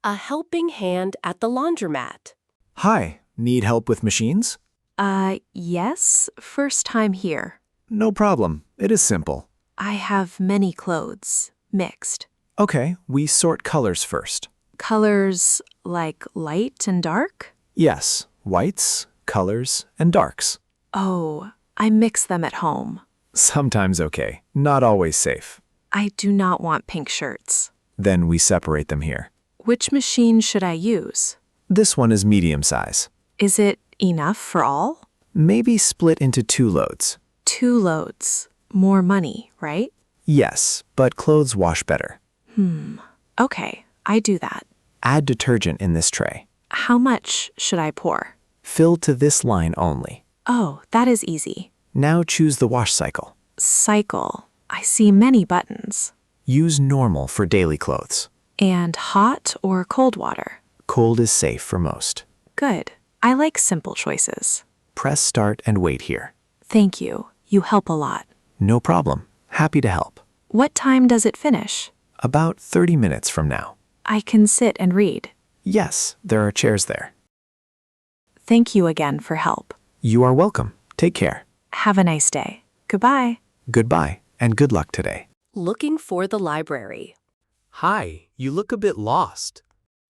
A helping hand at the laundromat. Hi, need help with machines? Yes, first time here. No problem. It is simple. I have many clothes, mixed. Okay, we sort colors first. Colors like light and dark? Yes, whites, colors, and darks. Oh, I mix them at home. Sometimes okay, not always safe. I do not want pink shirts. Then we separate them here. Which machine should I use? This one is medium size. Is it enough for all? Maybe split into 2 loads. 2 loads. More money, right? Yes, but clothes wash better. Okay, I do that. Add detergent in this tray. How much should I pour? Fill to this line only. Oh, that is easy. Now choose the wash cycle. Cycle. I see many buttons. Use normal for daily clothes. And hot or cold water? Cold is safe for most. Good. I like simple choices. Press start and wait here. Thank you. You help a lot. No problem. Happy to help. What time does it finish? About 30 minutes from now. I can sit and read. Yes, there are chairs there. Thank you again for help. You are welcome. Take care. Have a nice day. Goodbye. Goodbye, and good luck today. Looking for the library. Hi, you look a bit lost.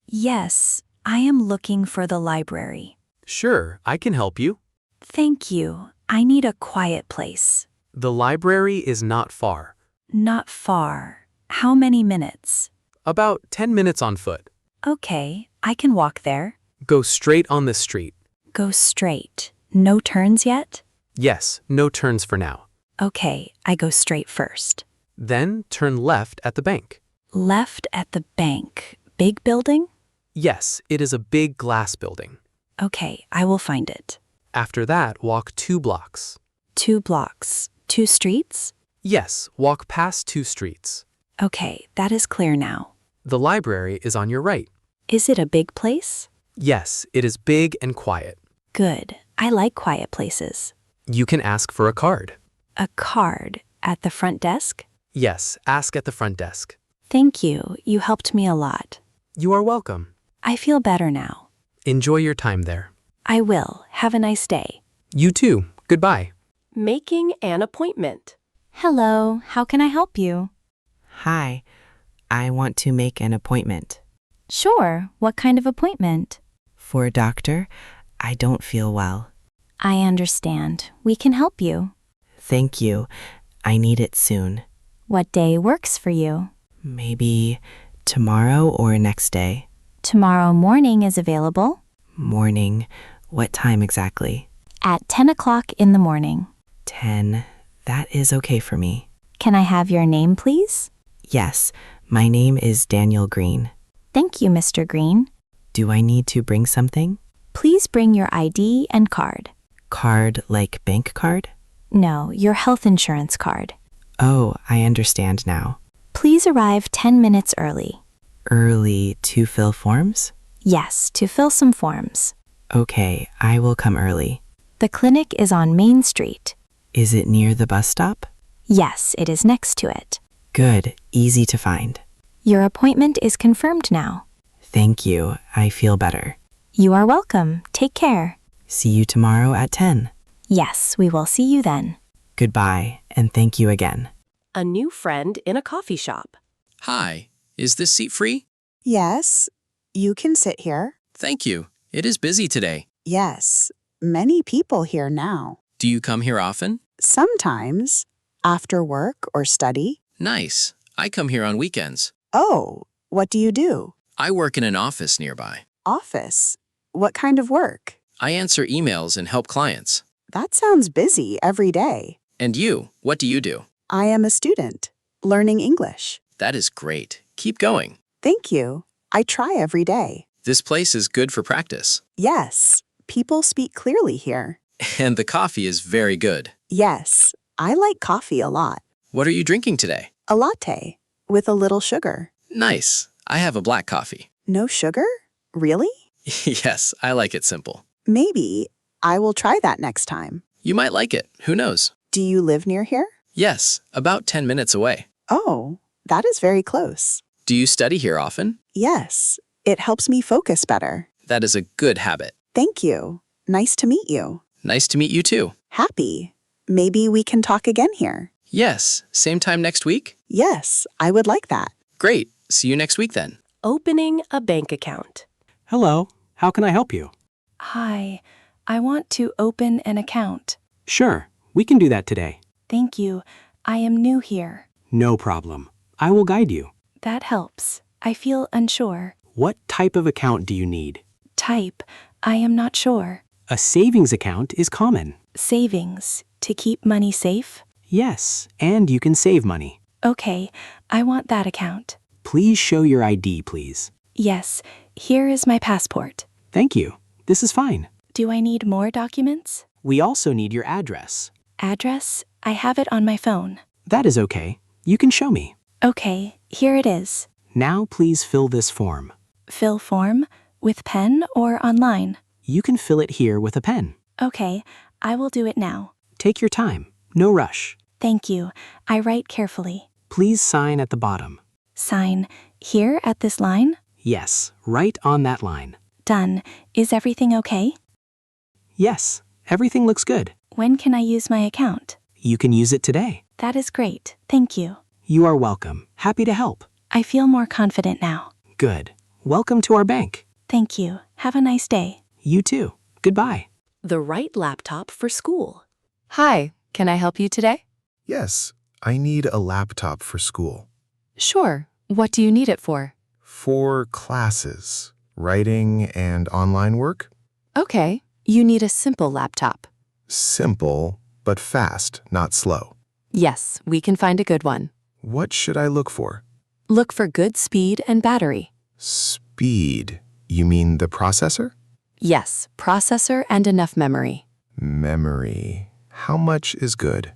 Yes, I am looking for the library. Sure, I can help you. Thank you. I need a quiet place. The library is not far. Not far. How many minutes? About 10 minutes on foot. Okay, I can walk there. Go straight on this street. Go straight. No turns yet? Yes, no turns for now. Okay, I go straight first. Then turn left at the bank. Left at the bank. Big building? Yes, it is a big glass building. Okay, I will find it. After that, walk 2 blocks. 2 blocks. 2 streets? Yes, walk past 2 streets. Okay, that is clear now. The library is on your right. Is it a big place? Yes, it is big and quiet. Good. I like quiet places. You can ask for a card. A card at the front desk? Yes, ask at the front desk. Thank you. You helped me a lot. You are welcome. I feel better now. Enjoy your time there. I will. Have a nice day. You too. Goodbye. Making an appointment. Hello. How can I help you? Hi, I want to make an appointment. Sure. What kind of appointment? For a doctor, I don't feel well. I understand. We can help you. Thank you. I need it soon. What day works for you? Maybe tomorrow or next day. Tomorrow morning is available. Morning. What time exactly? At 10 o'clock in the morning. 10. That is okay for me. Can I have your name, please? Yes, my name is Daniel Green. Thank you, Mr. Green. Do I need to bring something? Please bring your ID and card. Card like bank card? No, your health insurance card. Oh, I understand now. Please arrive 10 minutes early. Early to fill forms? Yes, to fill some forms. Okay, I will come early. The clinic is on Main Street. Is it near the bus stop? Yes, it is next to it. Good, easy to find. Your appointment is confirmed now. Thank you, I feel better. You are welcome. Take care. See you tomorrow at 10. Yes, we will see you then. Goodbye, and thank you again. A new friend in a coffee shop. Hi, is this seat free? Yes, you can sit here. Thank you. It is busy today. Yes, many people here now. Do you come here often? Sometimes, after work or study. Nice. I come here on weekends. Oh, what do you do? I work in an office nearby. Office? What kind of work? I answer emails and help clients. That sounds busy every day. And you, what do you do? I am a student, learning English. That is great. Keep going. Thank you. I try every day. This place is good for practice. Yes, people speak clearly here. And the coffee is very good. Yes, I like coffee a lot. What are you drinking today? A latte, with a little sugar. Nice. I have a black coffee. No sugar? Really? Yes, I like it simple. Maybe. I will try that next time. You might like it. Who knows? Do you live near here? Yes, about 10 minutes away. Oh, that is very close. Do you study here often? Yes, It helps me focus better. That is a good habit. Thank you. Nice to meet you. Nice to meet you too. Happy. Maybe we can talk again here. Yes, same time next week? Yes, I would like that. Great. See you next week then. Opening a bank account. Hello, how can I help you? Hi, I want to open an account. Sure, we can do that today. Thank you. I am new here. No problem. I will guide you. That helps. I feel unsure. What type of account do you need? Type. I am not sure. A savings account is common. Savings. To keep money safe? Yes, and you can save money. Okay, I want that account. Please show your ID, please. Yes, here is my passport. Thank you. This is fine. Do I need more documents? We also need your address. Address? I have it on my phone. That is okay. You can show me. Okay, here it is. Now please fill this form. Fill form? With pen or online? You can fill it here with a pen. Okay, I will do it now. Take your time. No rush. Thank you. I write carefully. Please sign at the bottom. Sign. Here at this line? Yes, right on that line. Done. Is everything okay? Yes, everything looks good. When can I use my account? You can use it today. That is great. Thank you. You are welcome. Happy to help. I feel more confident now. Good. Welcome to our bank. Thank you. Have a nice day. You too. Goodbye. The right laptop for school. Hi, can I help you today? Yes, I need a laptop for school. Sure. What do you need it for? For classes, writing and online work. Okay, you need a simple laptop. Simple, but fast, not slow. Yes, we can find a good one. What should I look for? Look for good speed and battery. Speed. You mean the processor? Yes, processor and enough memory. Memory. How much is good?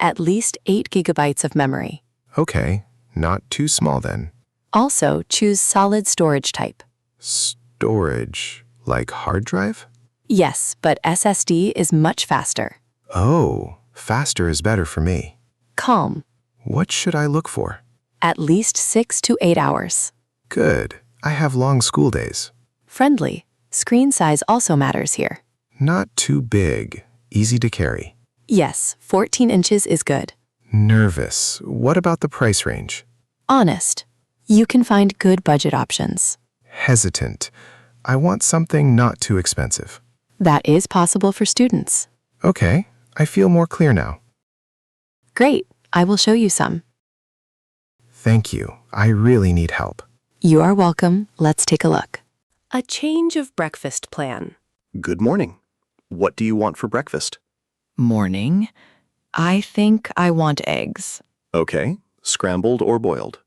At least 8 gigabytes of memory. Okay, not too small then. Also, choose solid storage type. Storage, like hard drive? Yes, but SSD is much faster. Oh, faster is better for me. Calm. What should I look for? At least 6 to 8 hours. Good. I have long school days. Friendly. Screen size also matters here. Not too big. Easy to carry. Yes, 14 inches is good. Nervous. What about the price range? Honest. You can find good budget options. Hesitant. I want something not too expensive. That is possible for students. Okay, I feel more clear now. Great. I will show you some. Thank you. I really need help. You are welcome. Let's take a look. A change of breakfast plan. Good morning. What do you want for breakfast? Morning. I think I want eggs. Okay, scrambled or boiled?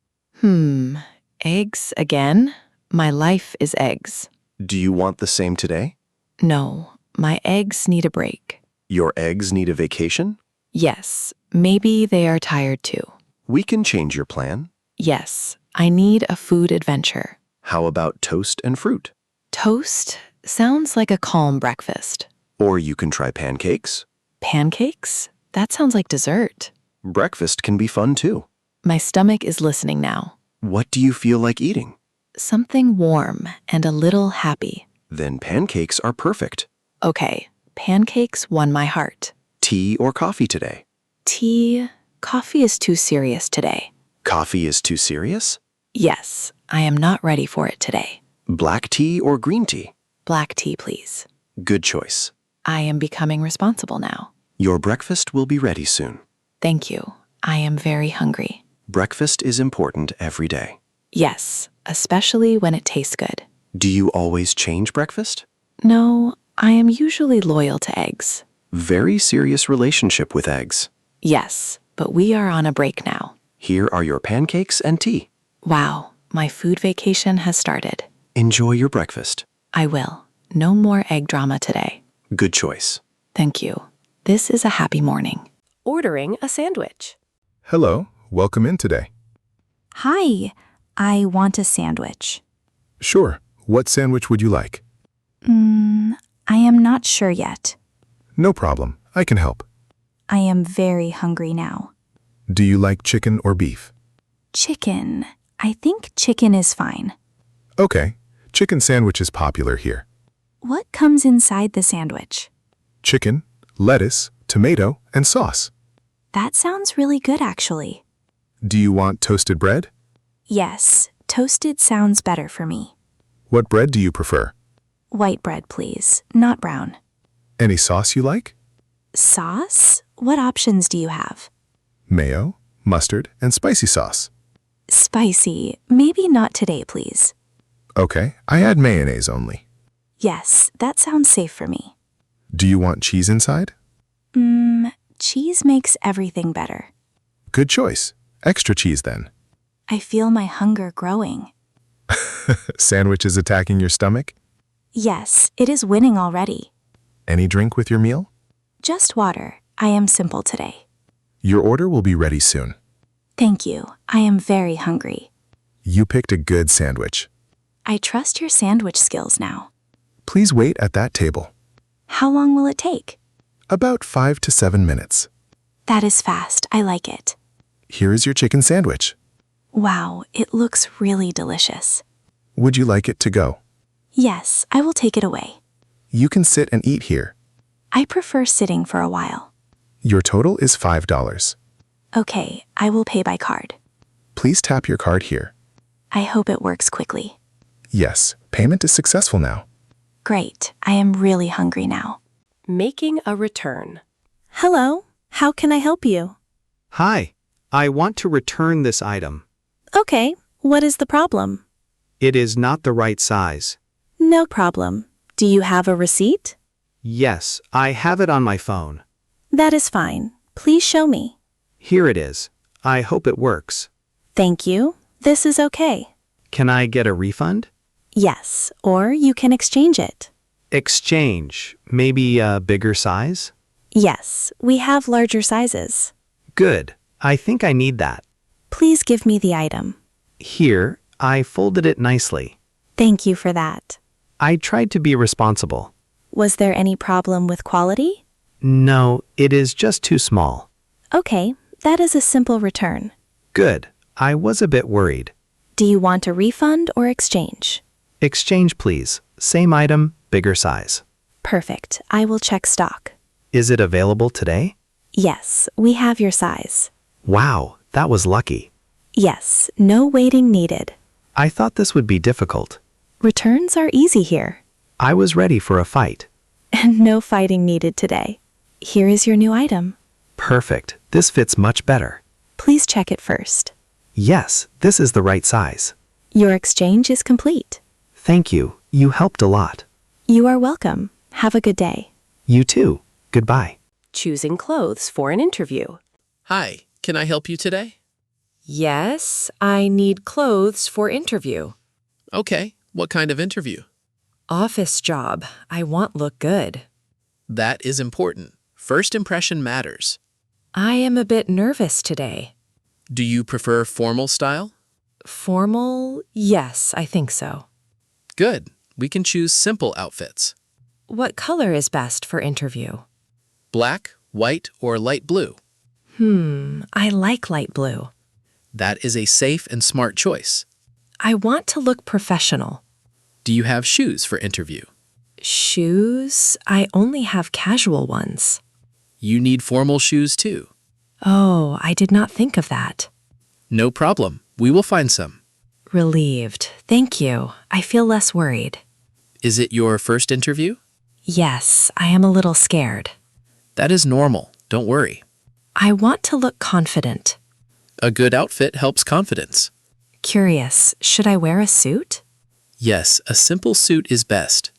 Eggs again? My life is eggs. Do you want the same today? No, my eggs need a break. Your eggs need a vacation? Yes, maybe they are tired too. We can change your plan. Yes, I need a food adventure. How about toast and fruit? Toast sounds like a calm breakfast. Or you can try pancakes. Pancakes? That sounds like dessert. Breakfast can be fun too. My stomach is listening now. What do you feel like eating? Something warm and a little happy. Then pancakes are perfect. Okay, pancakes won my heart. Tea or coffee today? Tea. Coffee is too serious today. Coffee is too serious? Yes, I am not ready for it today. Black tea or green tea? Black tea, please. Good choice. I am becoming responsible now. Your breakfast will be ready soon. Thank you. I am very hungry. Breakfast is important every day. Yes, especially when it tastes good. Do you always change breakfast? No, I am usually loyal to eggs. Very serious relationship with eggs. Yes, but we are on a break now. Here are your pancakes and tea. Wow, my food vacation has started. Enjoy your breakfast. I will. No more egg drama today. Good choice. Thank you. This is a happy morning. Ordering a sandwich. Hello, welcome in today. Hi, I want a sandwich. Sure, what sandwich would you like? I am not sure yet. No problem, I can help. I am very hungry now. Do you like chicken or beef? Chicken. I think chicken is fine. Okay, Chicken sandwich is popular here. What comes inside the sandwich? Chicken, lettuce, tomato, and sauce. That sounds really good, actually. Do you want toasted bread? Yes, toasted sounds better for me. What bread do you prefer? White bread, please, not brown. Any sauce you like? Sauce? What options do you have? Mayo, mustard, and spicy sauce. Spicy. Maybe not today, please. Okay, I add mayonnaise only. Yes, that sounds safe for me. Do you want cheese inside? Cheese makes everything better. Good choice. Extra cheese then. I feel my hunger growing. Sandwich is attacking your stomach? Yes, it is winning already. Any drink with your meal? Just water. I am simple today. Your order will be ready soon. Thank you. I am very hungry. You picked a good sandwich. I trust your sandwich skills now. Please wait at that table. How long will it take? About 5 to 7 minutes. That is fast. I like it. Here is your chicken sandwich. Wow, it looks really delicious. Would you like it to go? Yes, I will take it away. You can sit and eat here. I prefer sitting for a while. Your total is $5. Okay, I will pay by card. Please tap your card here. I hope it works quickly. Yes, payment is successful now. Great, I am really hungry now. Making a return. Hello, how can I help you? Hi, I want to return this item. Okay, what is the problem? It is not the right size. No problem. Do you have a receipt? Yes, I have it on my phone. That is fine. Please show me. Here it is. I hope it works. Thank you. This is okay. Can I get a refund? Yes, or you can exchange it. Exchange. Maybe a bigger size? Yes, we have larger sizes. Good. I think I need that. Please give me the item. Here, I folded it nicely. Thank you for that. I tried to be responsible. Was there any problem with quality? No, it is just too small. Okay, that is a simple return. Good. I was a bit worried. Do you want a refund or exchange? Exchange, please. Same item, bigger size. Perfect. I will check stock. Is it available today? Yes, we have your size. Wow, that was lucky. Yes, no waiting needed. I thought this would be difficult. Returns are easy here. I was ready for a fight. And no fighting needed today. Here is your new item. Perfect. This fits much better. Please check it first. Yes, this is the right size. Your exchange is complete. Thank you. You helped a lot. You are welcome. Have a good day. You too. Goodbye. Choosing clothes for an interview. Hi, can I help you today? Yes, I need clothes for interview. Okay, what kind of interview? Office job. I want look good. That is important. First impression matters. I am a bit nervous today. Do you prefer formal style? Formal? Yes, I think so. Good. We can choose simple outfits. What color is best for interview? Black, white, or light blue? I like light blue. That is a safe and smart choice. I want to look professional. Do you have shoes for interview? Shoes? I only have casual ones. You need formal shoes too. Oh, I did not think of that. No problem. We will find some. Relieved. Thank you. I feel less worried. Is it your first interview? Yes, I am a little scared. That is normal. Don't worry. I want to look confident. A good outfit helps confidence. Curious, should I wear a suit? Yes, a simple suit is best.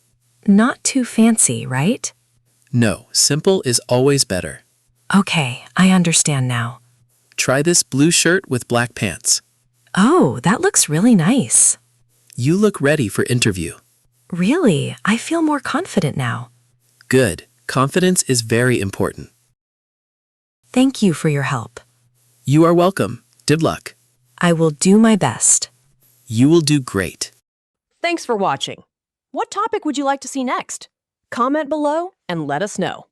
Not too fancy, right? No, simple is always better. Okay, I understand now. Try this blue shirt with black pants. Oh, that looks really nice. You look ready for interview. Really, I feel more confident now. Good. Confidence is very important. Thank you for your help. You are welcome. Good luck. I will do my best. You will do great. Thanks for watching. What topic would you like to see next? Comment below and let us know.